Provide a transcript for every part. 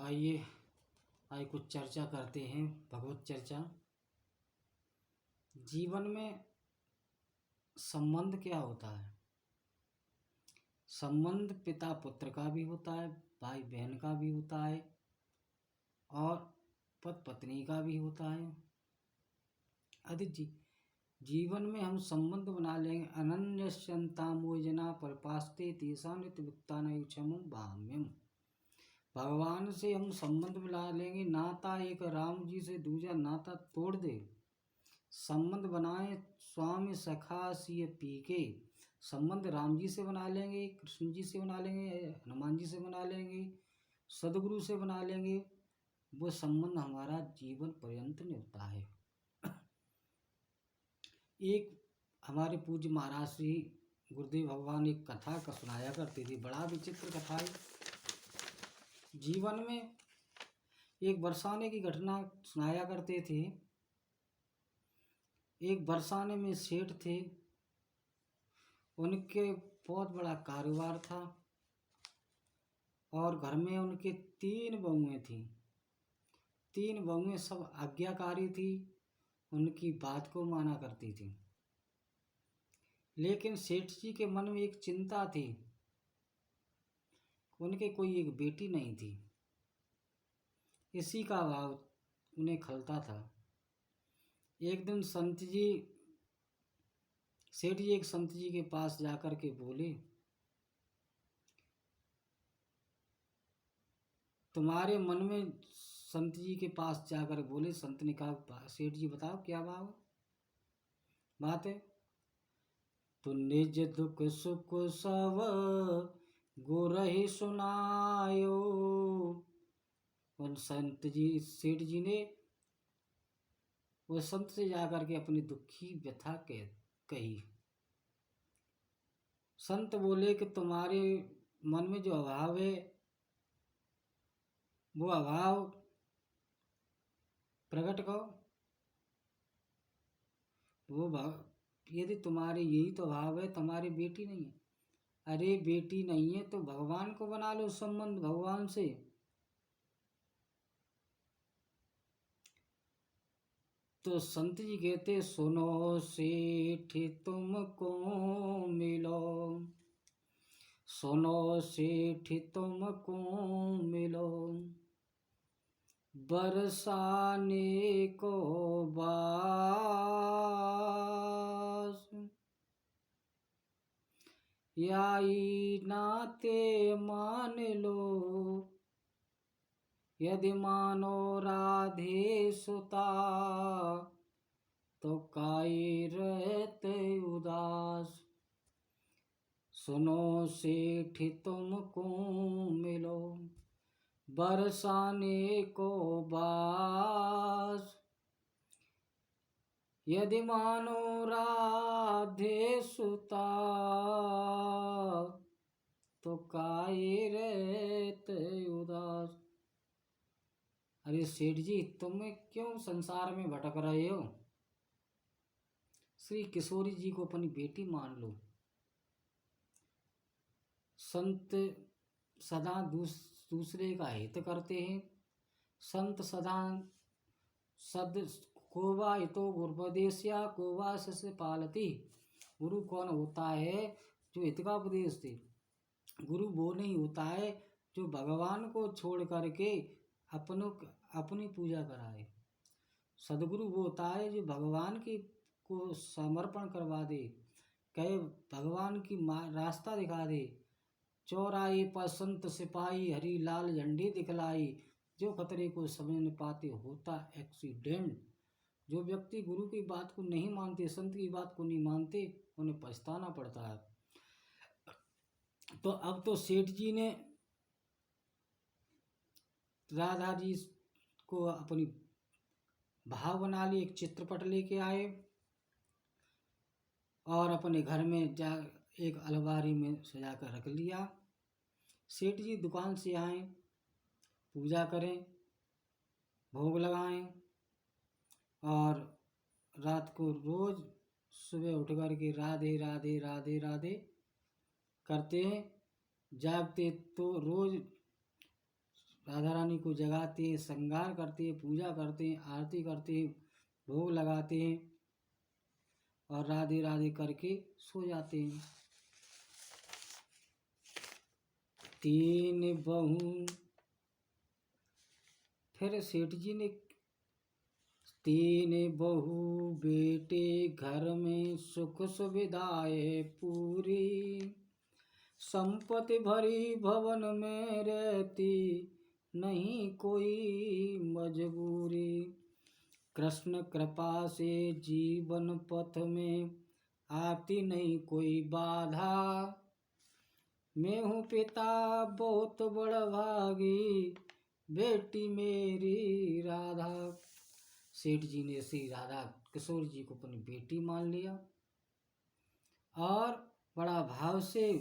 आइए आइए कुछ चर्चा करते हैं। भगवत चर्चा। जीवन में संबंध क्या होता है? संबंध पिता पुत्र का भी होता है, भाई बहन का भी होता है और पति पत्नी का भी होता है। जीवन में हम संबंध बना लेंगे। अनन्यस्यन्तामोजना परपास्ते तेषां नित्यमुक्तानां भाम्यम। भगवान से हम संबंध बना लेंगे। नाता एक राम जी से दूसरा नाता तोड़ दे। संबंध बनाए स्वामी सखा सिय पी के। संबंध राम जी से बना लेंगे, कृष्ण जी से बना लेंगे, हनुमान जी से बना लेंगे, सदगुरु से बना लेंगे। वो संबंध हमारा जीवन पर्यंत निभता है। एक हमारे पूज्य महाराज श्री गुरुदेव भगवान एक कथा का सुनाया करते थे। बड़ा विचित्र कथा है। जीवन में एक बरसाने की घटना सुनाया करते थे। एक बरसाने में सेठ थे। उनके बहुत बड़ा कारोबार था और घर में उनके 3 बहुएं थीं। 3 बहुएं सब आज्ञाकारी थी, उनकी बात को माना करती थी। लेकिन सेठ जी के मन में एक चिंता थी। उनके कोई एक बेटी नहीं थी। इसी का भाव उन्हें खलता था। एक दिन सेठ जी एक संत जी के पास जाकर के बोले, तुम्हारे मन में, संत जी के पास जाकर बोले, संत ने कहा, सेठ जी बताओ क्या बात है। तो निज दुख सुख सब गुरहि सुनायो। उन सेठ जी ने वो संत से जाकर के अपनी दुखी व्यथा कही। संत बोले कि तुम्हारे मन में जो अभाव है वो अभाव प्रकट करो। वो भाव यदि तुम्हारे यही तो भाव है, तुम्हारी बेटी नहीं है। अरे बेटी नहीं है तो भगवान को बना लो संबंध भगवान से। तो संत जी कहते, सुनो सेठ तुमको मिलो, सुनो सेठ तुमको मिलो, बरसाने को बास, याई नाते मान लो, यदि मानो राधे सुता, तो काई रहते उदास। सुनो सेठ तुमको मिलो, बरसाने को बास, यदि मानो राधे सुता, तो काई रहते उदास। अरे सेठ जी, तुम क्यों संसार में भटक रहे हो? श्री किशोरी जी को अपनी बेटी मान लो। संत सदा दूसरे का हित करते हैं। संत सदा सद कोवा हितो गुरुपदेश्या कोवा शिष्य पालती। गुरु कौन होता है? जो हित का उपदेश दे। गुरु वो नहीं होता है जो भगवान को छोड़ करके अपनी पूजा कराए। सदगुरु वो होता है जो भगवान की को समर्पण करवा दे, कहे भगवान की रास्ता दिखा दे। चौराहे पर संत सिपाही हरी लाल झंडी दिखलाई, जो खतरे को समझ न पाते होता एक्सीडेंट। जो व्यक्ति गुरु की बात को नहीं मानते, संत की बात को नहीं मानते, उन्हें पछताना पड़ता है। तो अब तो सेठ जी ने राधा जी को अपनी भाव बना ली। एक चित्रपट लेके आए और अपने घर में एक अलमारी में सजा कर रख लिया। सेठ जी दुकान से आए, पूजा करें, भोग लगाएं और रात को रोज सुबह उठ कर के राधे राधे राधे राधे करते हैं। जागते तो रोज राधा रानी को जगाते हैं, श्रृंगार करते हैं, पूजा करते हैं, आरती करते हैं, भोग लगाते हैं और राधे राधे करके सो जाते हैं। 3 बहू फिर सेठ जी ने 3 बहू बेटे घर में सुख सुविधाएं पूरी, संपत्ति भरी भवन में रहती नहीं कोई मजबूरी। कृष्ण कृपा से जीवन पथ में आती नहीं कोई बाधा, मैं हूँ पिता बहुत बड़ा भागी, बेटी मेरी राधा। सेठ जी ने श्री राधा किशोर जी को अपनी बेटी मान लिया और बड़ा भाव से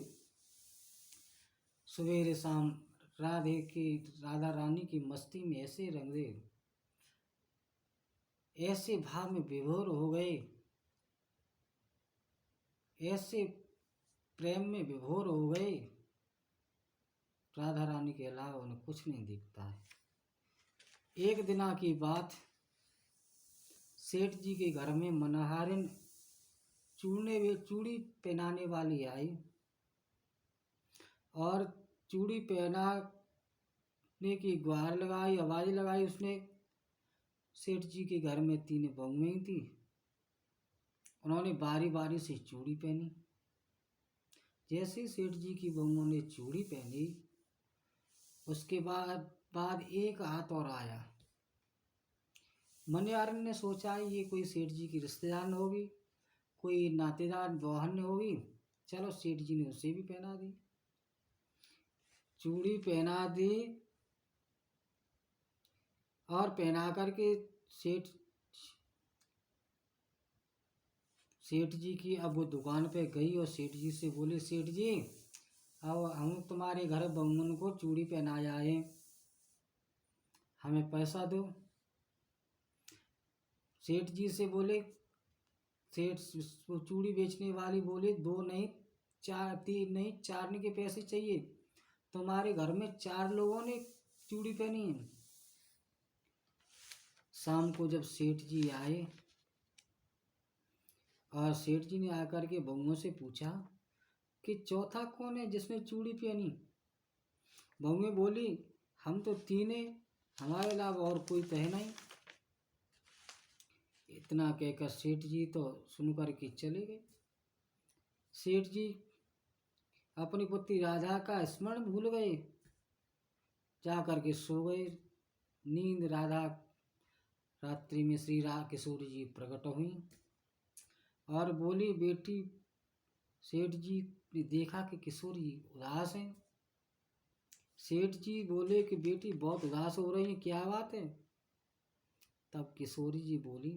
सवेरे शाम राधा रानी की मस्ती में ऐसे रंग दे, ऐसे भाव में विभोर हो गए, ऐसे प्रेम में विभोर हो गए, राधा रानी के अलावा उन्हें कुछ नहीं दिखता है। एक दिना की बात, सेठ जी के घर में मनहारिन चूड़ी पहनाने वाली आई और चूड़ी पहनाने की गुहार लगाई, आवाज लगाई उसने। सेठ जी के घर में 3 बहुएं थी, उन्होंने बारी बारी से चूड़ी पहनी। जैसे सेठ जी की बहुओं ने चूड़ी पहनी, उसके बाद एक हाथ और आया। मनहारिन ने सोचा ये कोई सेठ जी की रिश्तेदार होगी, कोई नातेदार बहन होगी, चलो सेठ जी ने उसे भी पहना दी, चूड़ी पहना दी और पहना करके सेठ जी की अब वो दुकान पे गई और सेठ जी से बोले, सेठ जी अब हम तुम्हारे घर बहुओं को चूड़ी पहनाया है, हमें पैसा दो। सेठ जी से बोले, सेठ वो चूड़ी बेचने वाली बोली 2 नहीं 4 3 नहीं 4 के पैसे चाहिए, तुम्हारे घर में 4 लोगों ने चूड़ी पहनी है। शाम को जब सेठ जी आए और सेठ जी ने आकर के बहुओं से पूछा कि चौथा कौन है जिसने चूड़ी पहनी। बहुएं बोली, हम तो 3 हैं, हमारे अलावा और कोई तो है नहीं। इतना कहकर सेठ जी तो सुन कर के चले गए। सेठ जी अपनी पुत्री राधा का स्मरण भूल गए, जा करके सो गए। नींद रात्रि में श्री किशोरी जी प्रकट हुई और बोली, बेटी। सेठ जी ने देखा कि किशोरी जी उदास हैं। सेठ जी बोले कि बेटी बहुत उदास हो रही है, क्या बात है। तब किशोरी जी बोली,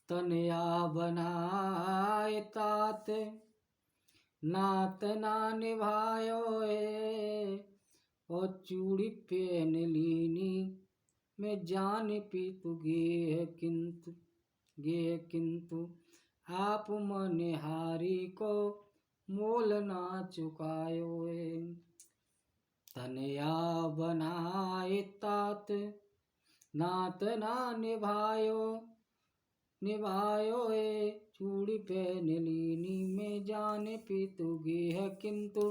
तनया बनाए तात नात ना निभायो और चूड़ी पहन लीनी मैं जान पीतु गे किंतु आप मनहारी को मोल ना चुकायो। तनया बनाए तात नात ना निभायो चूड़ी पहन लीनी में जाने पीतु गेह किंतु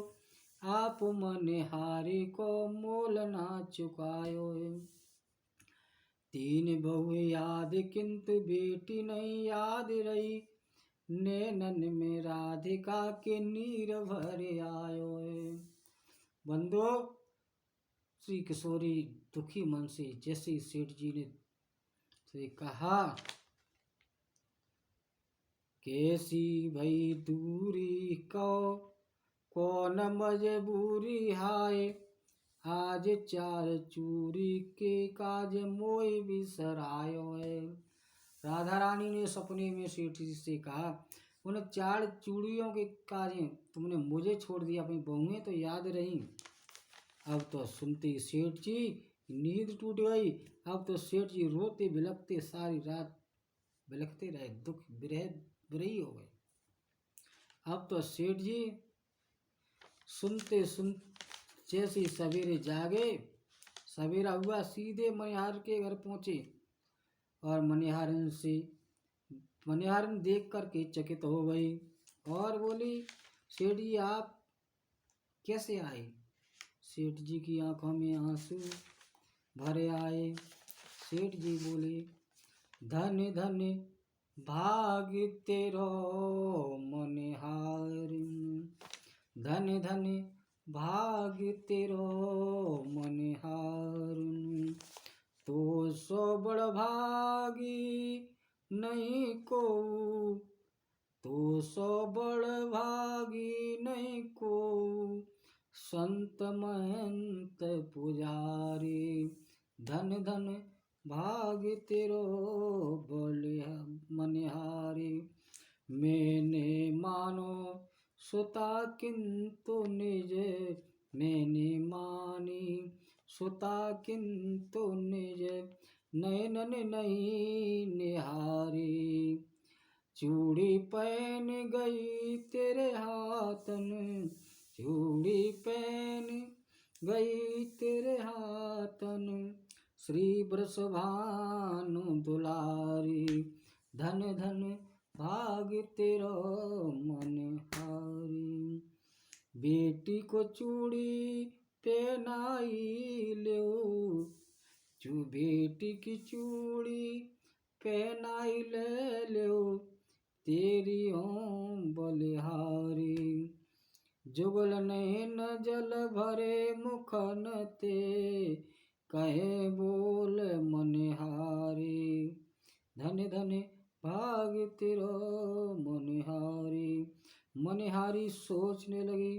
आप मनहारी को मोल ना चुकायो। 3 बहू याद किंतु बेटी नहीं याद रही, नैनन में राधिका के नीर भर आयो। बंधु, श्री किशोरी दुखी मन से जैसे सेठ जी ने से कहा, कैसी भई दूरी को कौन मजबूरी हाय, आज 4 चूड़ी के काज मोय बिसरायो है। राधा रानी ने सपने में सेठ जी से कहा, उन 4 चूड़ियों के काजें तुमने मुझे छोड़ दिया, अपनी बहुएं तो याद रही। अब तो सुनते सेठ जी नींद टूट गई। अब तो सेठ जी रोते बिलखते सारी रात बिलखते रहे, दुख विरही हो गए। अब तो सेठ जी सुनते जैसे सवेरे जागे, सवेरा हुआ सीधे मनिहार के घर पहुँचे और मनिहारन देख करके चकित हो गई और बोली, सेठ जी आप कैसे आए? सेठ जी की आंखों में आंसू भरे आए। सेठ जी बोले, धन धन भाग तेरो मनिहारिन, धन धन भाग तेरो मनिहारिन, तो सो बड़ भागी नहीं को, तो सो बड़ भागी नहीं को, संत महंत पुजारी, धन धन भाग तेरो मनिहारी। मैंने मानो सुता किंतु निज, मैंने मानी सुता किंतु निज, नयनन नहीं निहारी। चूड़ी पहन गई तेरे हाथन, चूड़ी पहन गई तेरे हाथन, श्री वृषभानु दुलारी, धन धन भाग तेरो मनिहारी। बेटी को चूड़ी पहनाई लो, बेटी की चूड़ी पहनाई ले लो, तेरी ओम बलिहारी। जुगल नैन जल भरे मुखन ते, कहे बोल मनिहारी, धन धन भाग तेरो मनिहारी। मनिहारी सोचने लगी,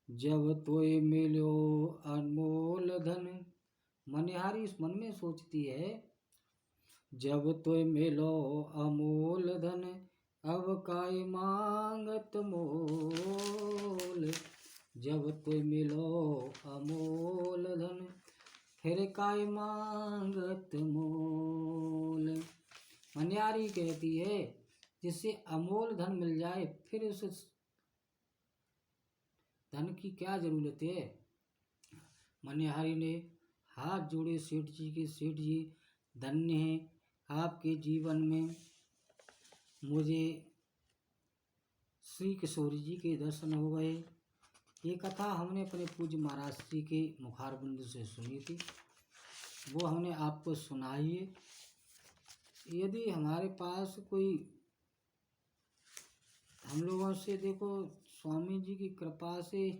जब तोय मिलो अनमोल धन, मनिहारी इस मन में सोचती है, जब तोय मिलो अमोल धन, अब काई मांगत मोल, जब तोय मिलो अमोल धन, फिर काई मांगत मोल। मनिहारी कहती है, जिससे अमोल धन मिल जाए फिर उस धन की क्या जरूरत है। मनिहारी ने हाथ जोड़े सेठ जी के, सेठ जी धन्य हैं आपके जीवन में मुझे श्री किशोर जी के दर्शन हो गए। ये कथा हमने अपने पूज्य महाराज जी के मुखारबिंद से सुनी थी, वो हमने आपको सुनाई है। यदि हमारे पास कोई, हम लोगों से देखो स्वामी जी की कृपा से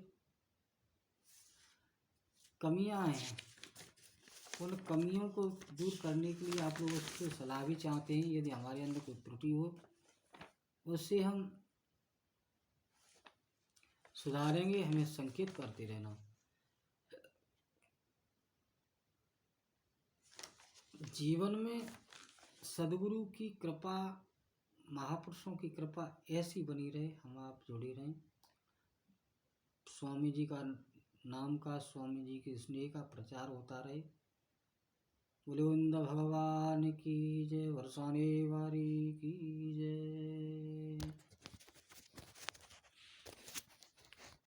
कमियां हैं, उन कमियों को दूर करने के लिए आप लोग उससे सलाह भी चाहते हैं। यदि हमारे अंदर कोई त्रुटि हो उससे हम सुधारेंगे, हमें संकेत करते रहना। जीवन में सदगुरु की कृपा, महापुरुषों की कृपा ऐसी बनी रहे, हम आप जुड़े रहें। स्वामी जी का नाम का, स्वामी जी के स्नेह का प्रचार होता रहे। गोविंद भगवान की जय, बरसाने वारी की जय।